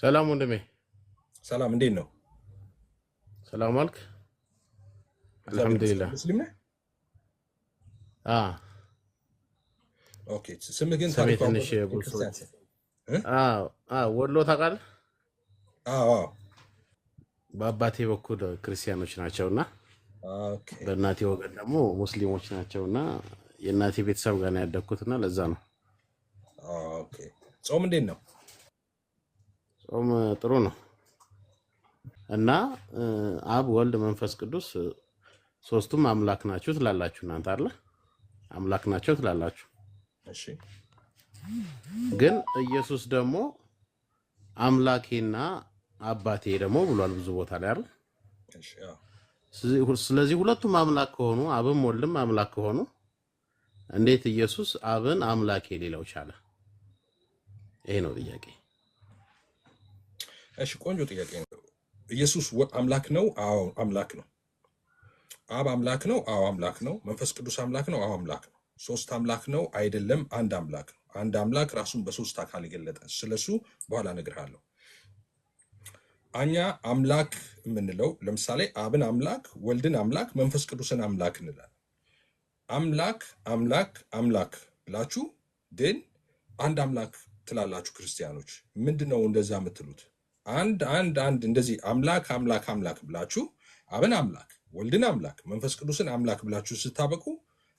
ሰላም ወንድሜ፣ ሰላም እንዴት ነው? ሰላም አልክ? እግዚአብሔር ይመስገን። አልሐምዱሊላህ። ሙስሊም ነህ? አ ኦኬ። ስምህ ግን ስሜ ታሪኩ ትንሽ አወቀ ብዙ የክርስቲያን ሰዎች ስም? ወሎ ታውቃለህ? አዎ። በአባቴ በኩል ክርስቲያኖች ናቸውና ኦኬ በእናቴ ወገን ደግሞ ሙስሊሞች ናቸውና የእናቴ ቤተሰብ ጋር ነው ያደግኩትና ለዛ ነው። ኦኬ። ጾም እንዴት ነው? ጾም ጥሩ ነው እና አብ ወልድ መንፈስ ቅዱስ ሶስቱም አምላክ ናቸው ትላላችሁ እናንተ አይደል? አምላክ ናቸው ትላላችሁ። እሺ ግን ኢየሱስ ደግሞ አምላኬና አባቴ ደግሞ ብሏል ብዙ ቦታ ላይ አይደል? እሺ። ስለዚህ ሁለቱም አምላክ ከሆኑ አብም ወልድም አምላክ ከሆኑ እንዴት ኢየሱስ አብን አምላኬ ሊለው ቻለ? ይሄ ነው ጥያቄ። እሺ፣ ቆንጆ ጥያቄ ነው። ኢየሱስ አምላክ ነው? አዎ አምላክ ነው። አብ አምላክ ነው? አዎ አምላክ ነው። መንፈስ ቅዱስ አምላክ ነው? አዎ አምላክ ነው። ሶስት አምላክ ነው? አይደለም፣ አንድ አምላክ ነው። አንድ አምላክ ራሱን በሶስት አካል የገለጠ ስለሱ በኋላ እነግርሃለሁ። እኛ አምላክ የምንለው ለምሳሌ አብን አምላክ፣ ወልድን አምላክ፣ መንፈስ ቅዱስን አምላክ እንላለን። አምላክ አምላክ አምላክ ብላችሁ ግን አንድ አምላክ ትላላችሁ ክርስቲያኖች። ምንድነው እንደዛ የምትሉት? አንድ እንደዚህ አምላክ አምላክ አምላክ ብላችሁ አብን አምላክ፣ ወልድን አምላክ፣ መንፈስ ቅዱስን አምላክ ብላችሁ ስታበቁ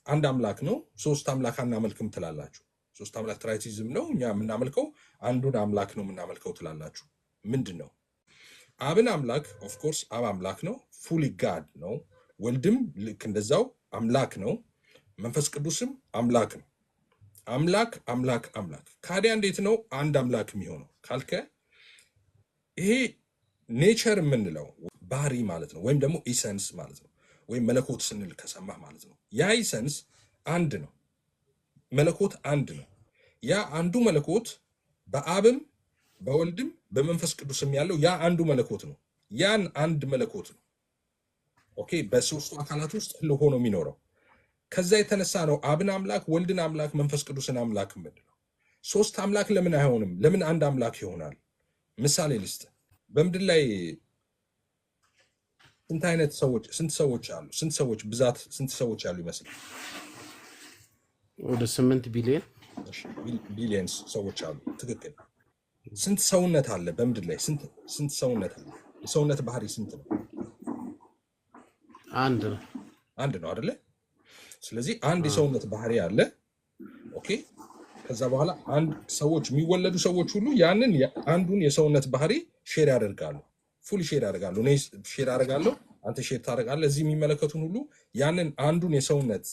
አንድ አምላክ ነው፣ ሶስት አምላክ አናመልክም ትላላችሁ። ሶስት አምላክ ትራይቲዝም ነው፣ እኛ የምናመልከው አንዱን አምላክ ነው የምናመልከው ትላላችሁ። ምንድን ነው? አብን አምላክ ኦፍ ኮርስ አብ አምላክ ነው፣ ፉሊ ጋድ ነው። ወልድም ልክ እንደዛው አምላክ ነው። መንፈስ ቅዱስም አምላክ ነው። አምላክ አምላክ አምላክ። ካዲያ እንዴት ነው አንድ አምላክ የሚሆነው ካልከ፣ ይሄ ኔቸር የምንለው ባህሪ ማለት ነው፣ ወይም ደግሞ ኢሰንስ ማለት ነው፣ ወይም መለኮት ስንል ከሰማህ ማለት ነው። ያ ኢሰንስ አንድ ነው፣ መለኮት አንድ ነው። ያ አንዱ መለኮት በአብም በወልድም በመንፈስ ቅዱስም ያለው ያ አንዱ መለኮት ነው። ያን አንድ መለኮት ነው። ኦኬ፣ በሶስቱ አካላት ውስጥ ሆኖ የሚኖረው። ከዛ የተነሳ ነው አብን አምላክ፣ ወልድን አምላክ፣ መንፈስ ቅዱስን አምላክ የምንለው። ሶስት አምላክ ለምን አይሆንም? ለምን አንድ አምላክ ይሆናል? ምሳሌ ልስጥ። በምድር ላይ ስንት አይነት ሰዎች ስንት ሰዎች አሉ? ስንት ሰዎች ብዛት ስንት ሰዎች አሉ ይመስላል? ወደ 8 ቢሊዮን ቢሊየንስ ሰዎች አሉ። ትክክል። ስንት ሰውነት አለ በምድር ላይ? ስንት ሰውነት አለ? የሰውነት ባህሪ ስንት ነው? አንድ ነው። አንድ ነው አይደለ? ስለዚህ አንድ የሰውነት ባህሪ አለ። ኦኬ። ከዛ በኋላ አንድ ሰዎች የሚወለዱ ሰዎች ሁሉ ያንን አንዱን የሰውነት ባህሪ ሼር ያደርጋሉ። ፉል ሼር ያደርጋሉ። እኔ ሼር አደርጋለሁ፣ አንተ ሼር ታደርጋለህ። እዚህ የሚመለከቱን ሁሉ ያንን አንዱን የሰውነት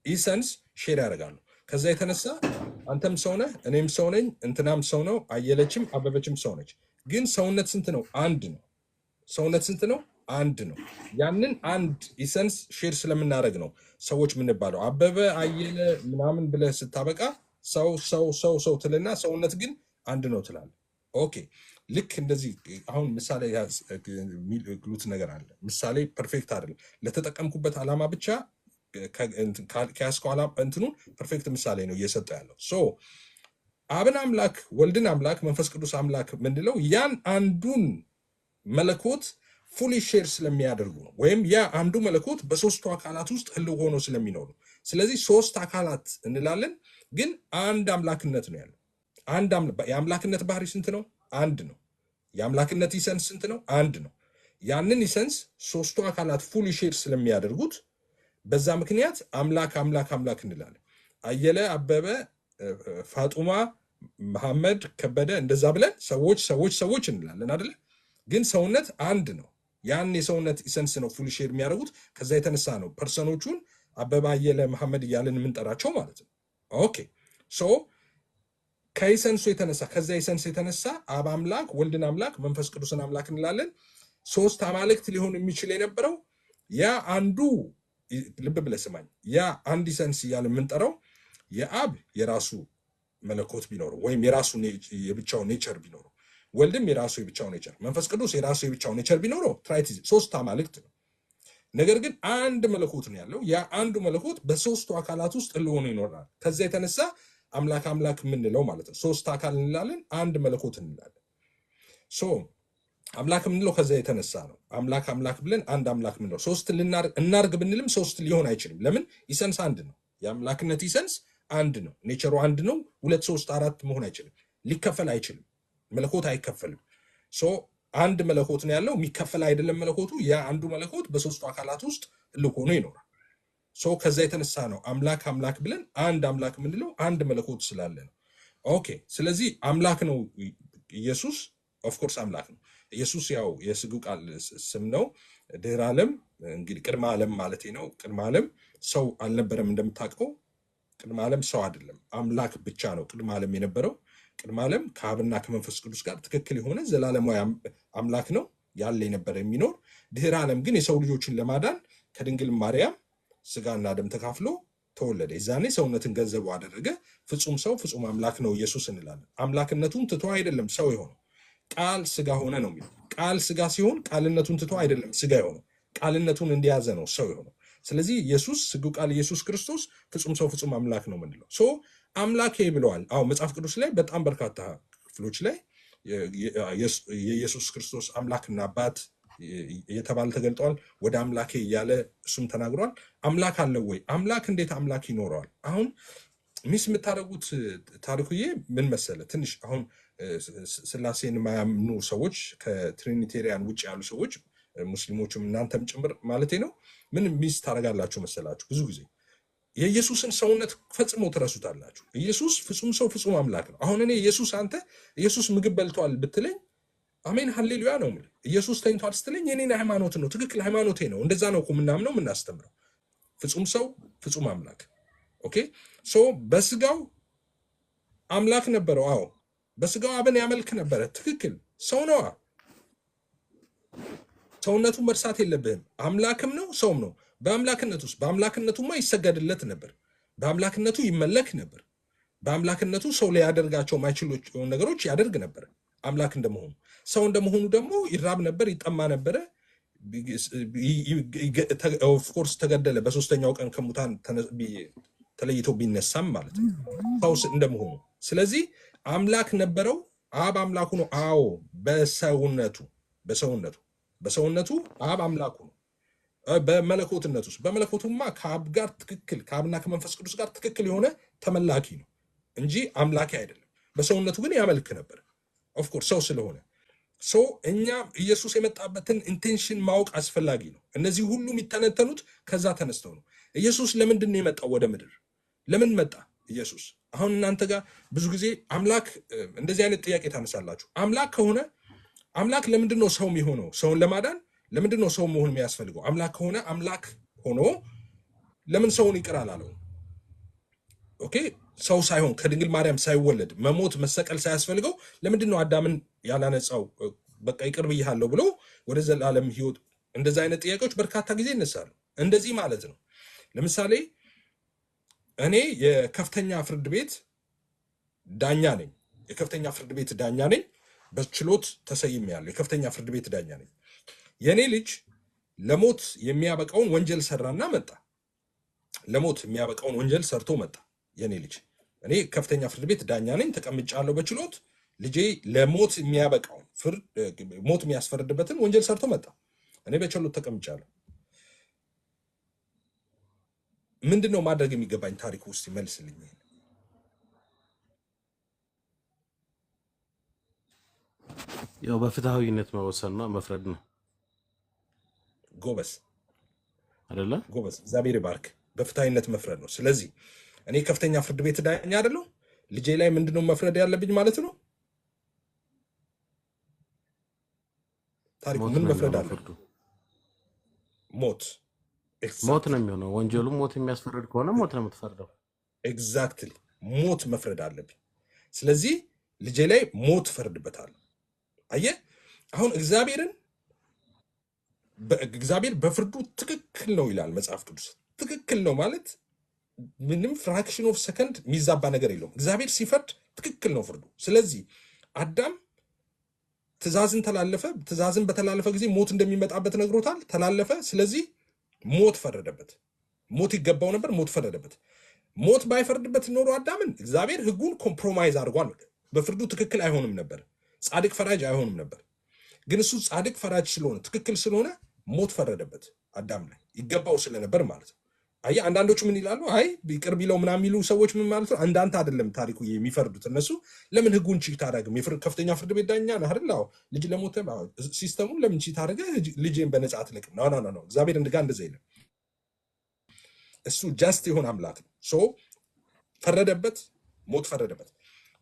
ኢሰንስ ሼር ያደርጋሉ። ከዛ የተነሳ አንተም ሰው ነህ፣ እኔም ሰው ነኝ፣ እንትናም ሰው ነው፣ አየለችም አበበችም ሰው ነች። ግን ሰውነት ስንት ነው? አንድ ነው። ሰውነት ስንት ነው? አንድ ነው። ያንን አንድ ኢሰንስ ሼር ስለምናደርግ ነው ሰዎች የምንባለው። አበበ አየለ ምናምን ብለህ ስታበቃ ሰው ሰው ሰው ሰው ትልና ሰውነት ግን አንድ ነው ትላለህ። ኦኬ። ልክ እንደዚህ አሁን ምሳሌ የሚሉት ነገር አለ። ምሳሌ ፐርፌክት አይደለም፣ ለተጠቀምኩበት ዓላማ ብቻ ከያዝከው ዓላማ እንትኑን ፐርፌክት ምሳሌ ነው እየሰጠ ያለው። ሶ አብን አምላክ፣ ወልድን አምላክ፣ መንፈስ ቅዱስ አምላክ ምንለው ያን አንዱን መለኮት ፉሊ ሼር ስለሚያደርጉ ነው። ወይም ያ አንዱ መለኮት በሶስቱ አካላት ውስጥ ህልው ሆኖ ስለሚኖሩ። ስለዚህ ሶስት አካላት እንላለን፣ ግን አንድ አምላክነት ነው ያለው። የአምላክነት ባህሪ ስንት ነው? አንድ ነው። የአምላክነት ኢሰንስ ስንት ነው? አንድ ነው። ያንን ኢሰንስ ሶስቱ አካላት ፉሊ ሼር ስለሚያደርጉት በዛ ምክንያት አምላክ አምላክ አምላክ እንላለን። አየለ፣ አበበ፣ ፋጡማ፣ መሐመድ፣ ከበደ እንደዛ ብለን ሰዎች ሰዎች ሰዎች እንላለን አይደለ? ግን ሰውነት አንድ ነው። ያን የሰውነት ኢሰንስ ነው ፉል ሼር የሚያደርጉት። ከዛ የተነሳ ነው ፐርሰኖቹን አበበ፣ አየለ፣ መሐመድ እያለን የምንጠራቸው ማለት ነው። ኦኬ። ሶ ከኢሰንሱ የተነሳ ከዛ ኢሰንስ የተነሳ አብ አምላክ፣ ወልድን አምላክ፣ መንፈስ ቅዱስን አምላክ እንላለን። ሶስት አማልክት ሊሆን የሚችል የነበረው ያ አንዱ ልብ ብለህ ስማኝ፣ ያ አንድ ኢሰንስ እያለ የምንጠራው የአብ የራሱ መለኮት ቢኖረው ወይም የራሱ የብቻው ኔቸር ቢኖረው፣ ወልድም የራሱ የብቻው ኔቸር፣ መንፈስ ቅዱስ የራሱ የብቻው ኔቸር ቢኖረው ትራይቲዝም ሶስት አማልክት ነው። ነገር ግን አንድ መለኮት ነው ያለው። ያ አንዱ መለኮት በሶስቱ አካላት ውስጥ ሆኖ ይኖራል። ከዛ የተነሳ አምላክ አምላክ የምንለው ማለት ነው። ሶስት አካል እንላለን፣ አንድ መለኮት እንላለን። ሶ አምላክ ምንለው ከዛ የተነሳ ነው። አምላክ ብለን አንድ አምላክ ምንለው ሶስት እናርግ ብንልም ሶስት ሊሆን አይችልም። ለምን? ኢሰንስ አንድ ነው። የአምላክነት ኢሰንስ አንድ ነው። ኔቸሩ አንድ ነው። 2 3 4 መሆን አይችልም። ሊከፈል አይችልም። መለኮት አይከፈልም። ሶ አንድ መለኮት ነው ያለው፣ የሚከፈል አይደለም መለኮቱ። ያ አንዱ መለኮት በሶስቱ አካላት ውስጥ ልክ ሆኖ ይኖራል። ሶ ከዛ የተነሳ ነው አምላክ ብለን አንድ አምላክ ምንለው አንድ መለኮት ስላለ ነው። ኦኬ። ስለዚህ አምላክ ነው ኢየሱስ። ኦፍ ኮርስ አምላክ ነው ኢየሱስ። ያው የስጉ ቃል ስም ነው። ድህረ ዓለም እንግዲህ ቅድመ ዓለም ማለት ነው። ቅድመ ዓለም ሰው አልነበረም እንደምታውቀው። ቅድመ ዓለም ሰው አይደለም፣ አምላክ ብቻ ነው ቅድመ ዓለም የነበረው። ቅድመ ዓለም ከአብና ከመንፈስ ቅዱስ ጋር ትክክል የሆነ ዘላለማዊ አምላክ ነው ያለ የነበረ የሚኖር። ድህረ ዓለም ግን የሰው ልጆችን ለማዳን ከድንግል ማርያም ስጋና ደም ተካፍሎ ተወለደ። የዛኔ ሰውነትን ገንዘቡ አደረገ። ፍጹም ሰው ፍጹም አምላክ ነው ኢየሱስ እንላለን። አምላክነቱን ትቶ አይደለም ሰው የሆነው፣ ቃል ስጋ ሆነ ነው የሚለው። ቃል ስጋ ሲሆን ቃልነቱን ትቶ አይደለም ስጋ የሆነው፣ ቃልነቱን እንደያዘ ነው ሰው የሆነው። ስለዚህ ኢየሱስ ስጉ ቃል ኢየሱስ ክርስቶስ ፍጹም ሰው ፍጹም አምላክ ነው ምንለው። ሶ አምላኬ ብለዋል። አዎ መጽሐፍ ቅዱስ ላይ በጣም በርካታ ክፍሎች ላይ የኢየሱስ ክርስቶስ አምላክና አባት የተባለ ተገልጠዋል። ወደ አምላኬ እያለ እሱም ተናግሯል። አምላክ አለው ወይ? አምላክ እንዴት አምላክ ይኖረዋል? አሁን ሚስ የምታደርጉት ታሪኩዬ ምን መሰለ፣ ትንሽ አሁን ስላሴን የማያምኑ ሰዎች ከትሪኒቴሪያን ውጭ ያሉ ሰዎች ሙስሊሞችም እናንተም ጭምር ማለቴ ነው፣ ምን ሚስ ታደርጋላችሁ መሰላችሁ? ብዙ ጊዜ የኢየሱስን ሰውነት ፈጽሞ ትረሱታላችሁ። ኢየሱስ ፍጹም ሰው ፍጹም አምላክ ነው። አሁን እኔ ኢየሱስ አንተ ኢየሱስ ምግብ በልቷል ብትለኝ አሜን ሃሌሉያ ነው የምልህ። ኢየሱስ ተኝቷል ስትለኝ የኔን ሃይማኖት ነው፣ ትክክል ሃይማኖቴ ነው። እንደዛ ነው እኮ ምናምነው የምናስተምረው። ፍጹም ሰው ፍጹም አምላክ። ኦኬ። ሶ በስጋው አምላክ ነበረው። አዎ በስጋው አብን ያመልክ ነበረ። ትክክል ሰው ነዋ። ሰውነቱ መርሳት የለብህም። አምላክም ነው ሰውም ነው። በአምላክነቱማ ይሰገድለት ነበር። በአምላክነቱ ይመለክ ነበር። በአምላክነቱ ሰው ሊያደርጋቸው ማይችሉ ነገሮች ያደርግ ነበር። አምላክ እንደመሆኑ ሰው እንደመሆኑ ደግሞ ይራብ ነበር፣ ይጠማ ነበረ። ኦፍኮርስ ተገደለ። በሶስተኛው ቀን ከሙታን ተለይቶ ቢነሳም ማለት ነው ሰው እንደመሆኑ። ስለዚህ አምላክ ነበረው። አብ አምላኩ ነው። አዎ በሰውነቱ አብ አምላኩ ነው። በመለኮቱማ ከአብ ጋር ትክክል ከአብና ከመንፈስ ቅዱስ ጋር ትክክል የሆነ ተመላኪ ነው እንጂ አምላኪ አይደለም። በሰውነቱ ግን ያመልክ ነበር። ኦፍኮርስ ሰው ስለሆነ ሰው እኛ ኢየሱስ የመጣበትን ኢንቴንሽን ማወቅ አስፈላጊ ነው። እነዚህ ሁሉ የሚተነተኑት ከዛ ተነስተው ነው። ኢየሱስ ለምንድን ነው የመጣው ወደ ምድር? ለምን መጣ ኢየሱስ? አሁን እናንተ ጋር ብዙ ጊዜ አምላክ እንደዚህ አይነት ጥያቄ ታነሳላችሁ። አምላክ ከሆነ አምላክ ለምንድን ነው ሰው የሚሆነው? ሰውን ለማዳን ለምንድን ነው ሰው መሆን የሚያስፈልገው? አምላክ ከሆነ አምላክ ሆኖ ለምን ሰውን ይቅር አላለው? ኦኬ። ሰው ሳይሆን ከድንግል ማርያም ሳይወለድ መሞት መሰቀል ሳያስፈልገው ለምንድን ነው አዳምን ያላነጻው? በቃ ይቅር ብያለሁ ብሎ ወደ ዘላለም ሕይወት። እንደዚህ አይነት ጥያቄዎች በርካታ ጊዜ ይነሳሉ። እንደዚህ ማለት ነው። ለምሳሌ እኔ የከፍተኛ ፍርድ ቤት ዳኛ ነኝ። በችሎት ተሰይሜያለሁ። የከፍተኛ ፍርድ ቤት ዳኛ ነኝ። የኔ ልጅ ለሞት የሚያበቃውን ወንጀል ሰራና መጣ። ለሞት የሚያበቃውን ወንጀል ሰርቶ መጣ የኔ ልጅ። እኔ ከፍተኛ ፍርድ ቤት ዳኛ ነኝ፣ ተቀምጫለሁ በችሎት። ልጄ ለሞት የሚያበቃውን ሞት የሚያስፈርድበትን ወንጀል ሰርቶ መጣ። እኔ በችሎት ተቀምጫለሁ። ምንድን ነው ማድረግ የሚገባኝ? ታሪክ ውስጥ ይመልስልኝ። ያው በፍትሃዊነት መወሰንና መፍረድ ነው። ጎበዝ አይደለ? ጎበዝ። እግዚአብሔር ይባርክ። በፍትሃዊነት መፍረድ ነው። ስለዚህ እኔ ከፍተኛ ፍርድ ቤት ዳኛ አይደለሁ። ልጄ ላይ ምንድነው መፍረድ ያለብኝ ማለት ነው? ታሪኩ ምን መፍረድ አለ? ሞት ነው የሚሆነው። ወንጀሉ ሞት የሚያስፈርድ ከሆነ ሞት ነው የምትፈርደው። ኤግዛክትሊ ሞት መፍረድ አለብኝ። ስለዚህ ልጄ ላይ ሞት ፈርድበታለሁ። አየህ፣ አሁን እግዚአብሔር በፍርዱ ትክክል ነው ይላል መጽሐፍ ቅዱስ። ትክክል ነው ማለት ምንም ፍራክሽን ኦፍ ሰከንድ የሚዛባ ነገር የለውም። እግዚአብሔር ሲፈርድ ትክክል ነው ፍርዱ። ስለዚህ አዳም ትእዛዝን ተላለፈ። ትእዛዝን በተላለፈ ጊዜ ሞት እንደሚመጣበት ነግሮታል፣ ተላለፈ። ስለዚህ ሞት ፈረደበት። ሞት ይገባው ነበር፣ ሞት ፈረደበት። ሞት ባይፈርድበት ኖሮ አዳምን እግዚአብሔር ሕጉን ኮምፕሮማይዝ አድርጓል። በፍርዱ ትክክል አይሆንም ነበር። ጻድቅ ፈራጅ አይሆንም ነበር። ግን እሱ ጻድቅ ፈራጅ ስለሆነ ትክክል ስለሆነ ሞት ፈረደበት አዳም ላይ ይገባው ስለነበር ማለት ነው። አይ አንዳንዶቹ ምን ይላሉ? አይ ይቅር ቢለው ምናምን የሚሉ ሰዎች ምን ማለት ነው? እንዳንተ አይደለም ታሪኩ የሚፈርዱት እነሱ። ለምን ህጉን ቺት አደረግም? ከፍተኛ ፍርድ ቤት ዳኛ ነህ አይደል? አዎ ልጅ ለሞተ ሲስተሙን ለምን ቺት አደረገ? ልጅን በነጻ አትለቅም? ኖ እግዚአብሔር እንደዛ የለም። እሱ ጃስት የሆነ አምላክ ነው። ሶ ፈረደበት፣ ሞት ፈረደበት።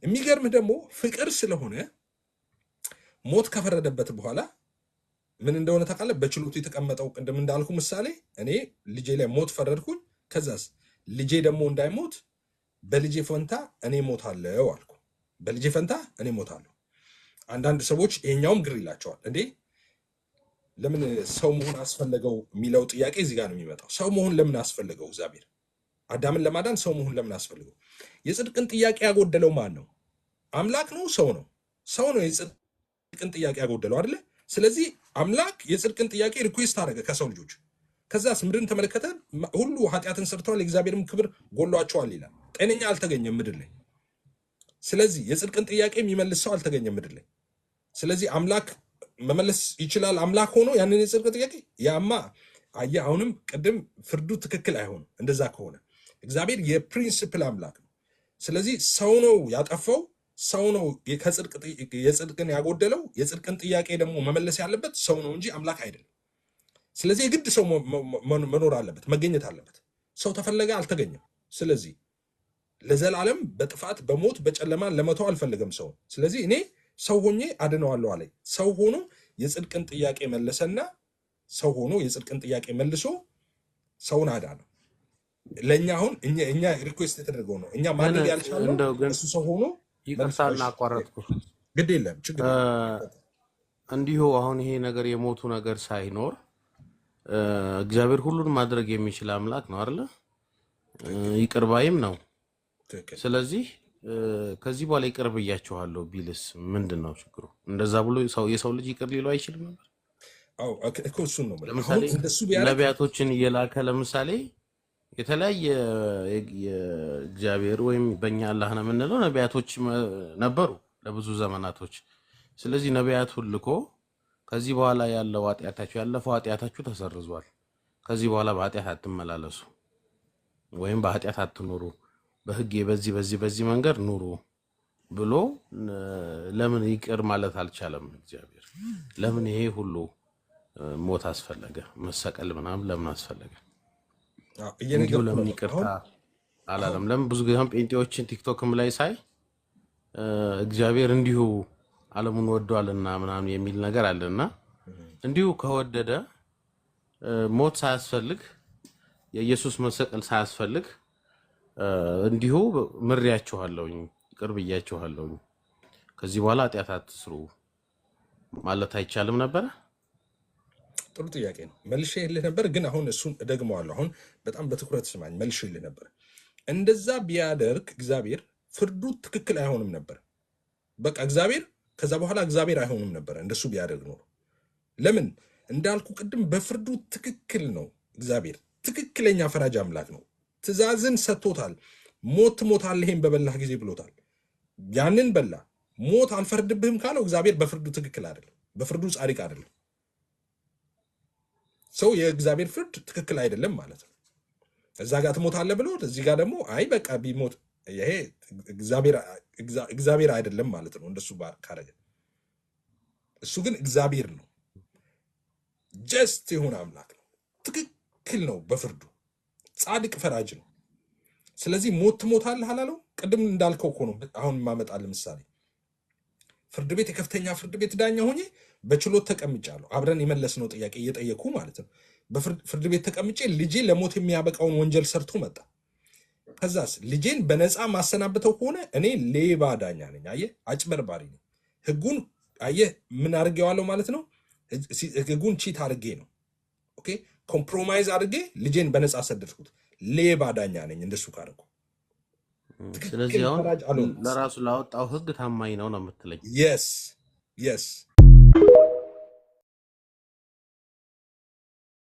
የሚገርምህ ደግሞ ፍቅር ስለሆነ ሞት ከፈረደበት በኋላ ምን እንደሆነ ታውቃለህ? በችሎቱ የተቀመጠው ቅድም እንዳልኩ ምሳሌ እኔ ልጄ ላይ ሞት ፈረድኩኝ። ከዛስ ልጄ ደግሞ እንዳይሞት በልጄ ፈንታ እኔ ሞታለሁ አልኩ። በልጄ ፈንታ እኔ ሞታለሁ። አንዳንድ ሰዎች ይሄኛውም ግር ይላቸዋል። እንዴ ለምን ሰው መሆን አስፈለገው የሚለው ጥያቄ እዚህ ጋር ነው የሚመጣው። ሰው መሆን ለምን አስፈለገው? እግዚአብሔር አዳምን ለማዳን ሰው መሆን ለምን አስፈለገው? የጽድቅን ጥያቄ ያጎደለው ማን ነው? አምላክ ነው? ሰው ነው? ሰው ነው የጽድቅን ጥያቄ ያጎደለው አይደለ? ስለዚህ አምላክ የጽድቅን ጥያቄ ሪኩዌስት አደረገ ከሰው ልጆች። ከዛስ ምድርን ተመለከተ፣ ሁሉ ኃጢአትን ሰርተዋል፣ የእግዚአብሔርም ክብር ጎሏቸዋል ይላል። ጤነኛ አልተገኘም ምድር ላይ። ስለዚህ የጽድቅን ጥያቄ የሚመልስ ሰው አልተገኘም ምድር ላይ። ስለዚህ አምላክ መመለስ ይችላል። አምላክ ሆኖ ያንን የጽድቅ ጥያቄ ያማ አየህ፣ አሁንም ቅድም ፍርዱ ትክክል አይሆንም። እንደዛ ከሆነ እግዚአብሔር የፕሪንሲፕል አምላክ ነው። ስለዚህ ሰው ነው ያጠፋው፣ ሰው ነው የጽድቅን ያጎደለው። የጽድቅን ጥያቄ ደግሞ መመለስ ያለበት ሰው ነው እንጂ አምላክ አይደለም። ስለዚህ የግድ ሰው መኖር አለበት፣ መገኘት አለበት። ሰው ተፈለገ አልተገኘም። ስለዚህ ለዘላለም በጥፋት በሞት በጨለማ ለመተው አልፈለገም ሰው። ስለዚህ እኔ ሰው ሆኜ አድነዋለሁ አለ። ሰው ሆኖ የጽድቅን ጥያቄ መለሰና ሰው ሆኖ የጽድቅን ጥያቄ መልሶ ሰውን አዳነው። ለእኛ አሁን እኛ ሪኩዌስት የተደረገው ነው። እኛ ማድረግ ያልቻለው እሱ ሰው ሆኖ ይቅርታና አቋረጥኩ። ግድ የለም ችግር እንዲሁ አሁን ይሄ ነገር የሞቱ ነገር ሳይኖር እግዚአብሔር ሁሉን ማድረግ የሚችል አምላክ ነው አይደለ? ይቅር ባይም ነው። ስለዚህ ከዚህ በኋላ ይቅር ብያችኋለሁ ቢልስ ምንድን ነው ችግሩ? እንደዛ ብሎ የሰው ልጅ ይቅር ሊለው አይችልም ነበር? አዎ እኮ እሱን ነው። ለምሳሌ ነቢያቶችን እየላከ ለምሳሌ የተለያየ የእግዚአብሔር ወይም በእኛ አላህ ነው የምንለው ነቢያቶች ነበሩ ለብዙ ዘመናቶች። ስለዚህ ነቢያቱን ልኮ ከዚህ በኋላ ያለው ኃጢአታችሁ ያለፈው ኃጢአታችሁ ተሰርዟል፣ ከዚህ በኋላ በኃጢአት አትመላለሱ ወይም በኃጢአት አትኖሩ፣ በህግ በዚህ መንገድ ኑሩ ብሎ ለምን ይቅር ማለት አልቻለም እግዚአብሔር? ለምን ይሄ ሁሉ ሞት አስፈለገ? መሰቀል ምናምን ለምን አስፈለገ? እንዲሁ ለምን ይቅርታ አላለም? ለምን ብዙ ጊዜ ጴንጤዎችን ቲክቶክም ላይ ሳይ እግዚአብሔር እንዲሁ ዓለሙን ወዷልና ምናምን የሚል ነገር አለና እንዲሁ ከወደደ ሞት ሳያስፈልግ የኢየሱስ መሰቀል ሳያስፈልግ እንዲሁ ምሬያችኋለሁኝ፣ ይቅር ብያችኋለሁኝ፣ ከዚህ በኋላ ኃጢአት አትስሩ ማለት አይቻልም ነበረ? ጥሩ ጥያቄ ነው። መልሼ ይልህ ነበር፣ ግን አሁን እሱን እደግመዋለሁ። አሁን በጣም በትኩረት ስማኝ። መልሼ ይልህ ነበር። እንደዛ ቢያደርግ እግዚአብሔር ፍርዱ ትክክል አይሆንም ነበር። በቃ እግዚአብሔር ከዛ በኋላ እግዚአብሔር አይሆንም ነበር እንደሱ ቢያደርግ ኖሮ። ለምን እንዳልኩ ቅድም በፍርዱ ትክክል ነው። እግዚአብሔር ትክክለኛ ፈራጅ አምላክ ነው። ትእዛዝን ሰጥቶታል። ሞት ትሞታለህ ይሄን በበላህ ጊዜ ብሎታል። ያንን በላ። ሞት አልፈርድብህም ካለው እግዚአብሔር በፍርዱ ትክክል አይደለም፣ በፍርዱ ጻድቅ አይደለም። ሰው የእግዚአብሔር ፍርድ ትክክል አይደለም ማለት ነው። እዛ ጋር ትሞታለህ ብሎ እዚህ ጋር ደግሞ አይ በቃ ቢሞት ይሄ እግዚአብሔር አይደለም ማለት ነው። እንደሱ ካረገ እሱ ግን እግዚአብሔር ነው፣ ጀስት የሆነ አምላክ ነው፣ ትክክል ነው በፍርዱ ጻድቅ ፈራጅ ነው። ስለዚህ ሞት ትሞታለህ አላለው። ቅድም እንዳልከው እኮ ነው። አሁን ማመጣልህ ምሳሌ ፍርድ ቤት የከፍተኛ ፍርድ ቤት ዳኛ ሆኜ በችሎት ተቀምጫለሁ። አብረን የመለስነው ጥያቄ እየጠየኩ ማለት ነው። በፍርድ ቤት ተቀምጬ ልጄ ለሞት የሚያበቃውን ወንጀል ሰርቶ መጣ። ከዛስ ልጄን በነፃ ማሰናብተው ከሆነ እኔ ሌባ ዳኛ ነኝ። አየህ፣ አጭበርባሪ ነኝ። ህጉን አየህ ምን አድርጌዋለሁ ማለት ነው። ህጉን ቺት አድርጌ ነው። ኦኬ፣ ኮምፕሮማይዝ አድርጌ ልጄን በነፃ ሰደድኩት። ሌባ ዳኛ ነኝ እንደሱ ካደረኩ። ስለዚህ አሁን ለራሱ ላወጣው ህግ ታማኝ ነው ነው የምትለኝ? የስ